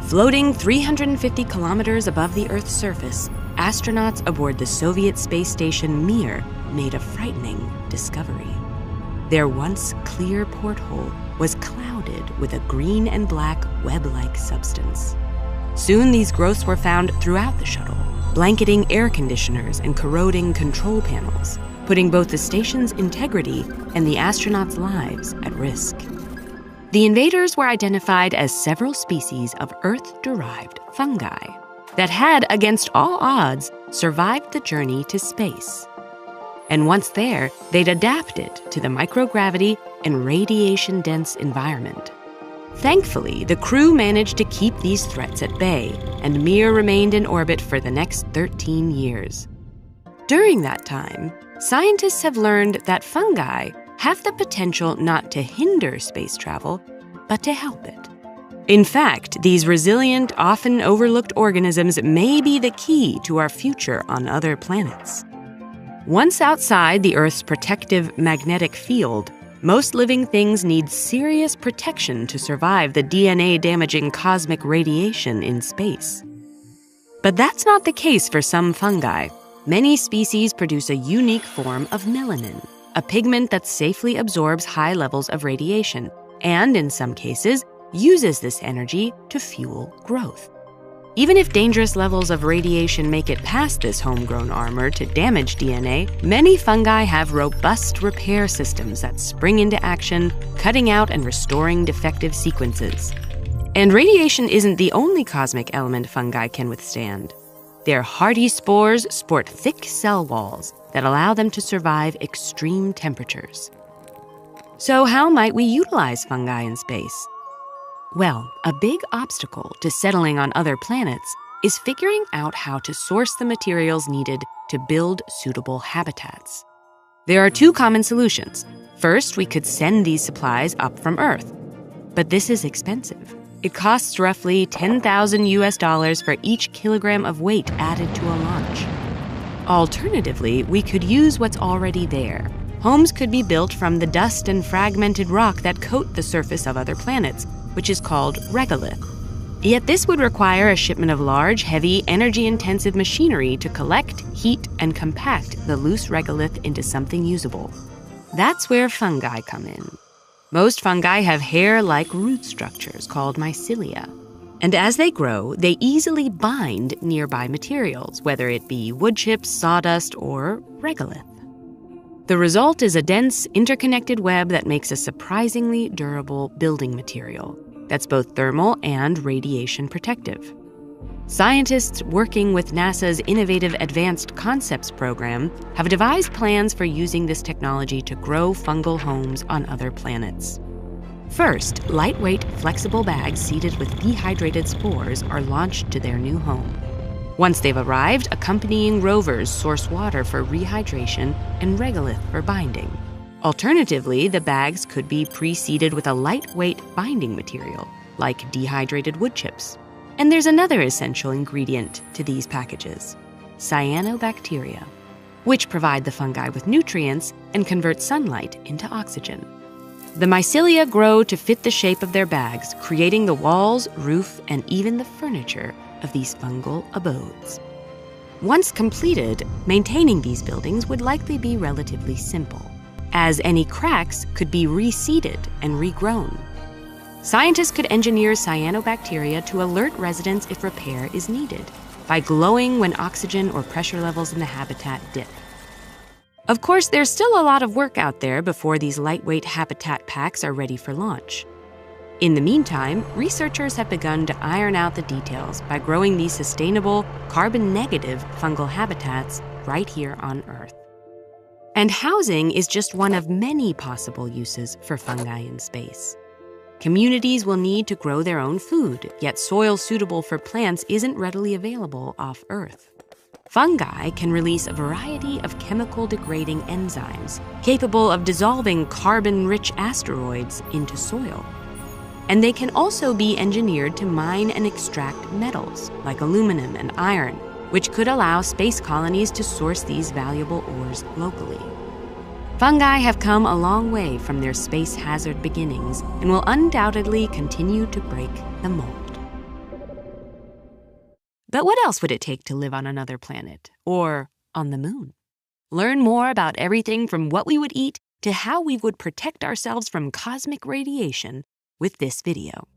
Floating 350 kilometers above the Earth's surface, astronauts aboard the Soviet space station Mir made a frightening discovery. Their once clear porthole was clouded with a green and black web-like substance. Soon these growths were found throughout the shuttle, blanketing air conditioners and corroding control panels, putting both the station's integrity and the astronauts' lives at risk. The invaders were identified as several species of Earth-derived fungi that had, against all odds, survived the journey to space. And once there, they'd adapted to the microgravity and radiation-dense environment. Thankfully, the crew managed to keep these threats at bay, and Mir remained in orbit for the next 13 years. During that time, scientists have learned that fungi have the potential not to hinder space travel, but to help it. In fact, these resilient, often overlooked organisms may be the key to our future on other planets. Once outside the Earth's protective magnetic field, most living things need serious protection to survive the DNA-damaging cosmic radiation in space. But that's not the case for some fungi. Many species produce a unique form of melanin, a pigment that safely absorbs high levels of radiation, and in some cases, uses this energy to fuel growth. Even if dangerous levels of radiation make it past this homegrown armor to damage DNA, many fungi have robust repair systems that spring into action, cutting out and restoring defective sequences. And radiation isn't the only cosmic element fungi can withstand. Their hardy spores sport thick cell walls that allow them to survive extreme temperatures. So how might we utilize fungi in space? Well, a big obstacle to settling on other planets is figuring out how to source the materials needed to build suitable habitats. There are two common solutions. First, we could send these supplies up from Earth. But this is expensive. It costs roughly $10,000 for each kilogram of weight added to a launch. Alternatively, we could use what's already there. Homes could be built from the dust and fragmented rock that coat the surface of other planets, which is called regolith. Yet this would require a shipment of large, heavy, energy-intensive machinery to collect, heat, and compact the loose regolith into something usable. That's where fungi come in. Most fungi have hair-like root structures called mycelia. And as they grow, they easily bind nearby materials, whether it be wood chips, sawdust, or regolith. The result is a dense, interconnected web that makes a surprisingly durable building material that's both thermal and radiation protective. Scientists working with NASA's Innovative Advanced Concepts program have devised plans for using this technology to grow fungal homes on other planets. First, lightweight, flexible bags seeded with dehydrated spores are launched to their new home. Once they've arrived, accompanying rovers source water for rehydration and regolith for binding. Alternatively, the bags could be pre-seeded with a lightweight binding material, like dehydrated wood chips. And there's another essential ingredient to these packages: cyanobacteria, which provide the fungi with nutrients and convert sunlight into oxygen. The mycelia grow to fit the shape of their bags, creating the walls, roof, and even the furniture of these fungal abodes. Once completed, maintaining these buildings would likely be relatively simple, as any cracks could be reseeded and regrown. Scientists could engineer cyanobacteria to alert residents if repair is needed by glowing when oxygen or pressure levels in the habitat dip. Of course, there's still a lot of work out there before these lightweight habitat packs are ready for launch. In the meantime, researchers have begun to iron out the details by growing these sustainable, carbon-negative fungal habitats right here on Earth. And housing is just one of many possible uses for fungi in space. Communities will need to grow their own food, yet soil suitable for plants isn't readily available off Earth. Fungi can release a variety of chemical-degrading enzymes capable of dissolving carbon-rich asteroids into soil. And they can also be engineered to mine and extract metals, like aluminum and iron, which could allow space colonies to source these valuable ores locally. Fungi have come a long way from their space hazard beginnings and will undoubtedly continue to break the mold. But what else would it take to live on another planet or on the moon? Learn more about everything from what we would eat to how we would protect ourselves from cosmic radiation with this video.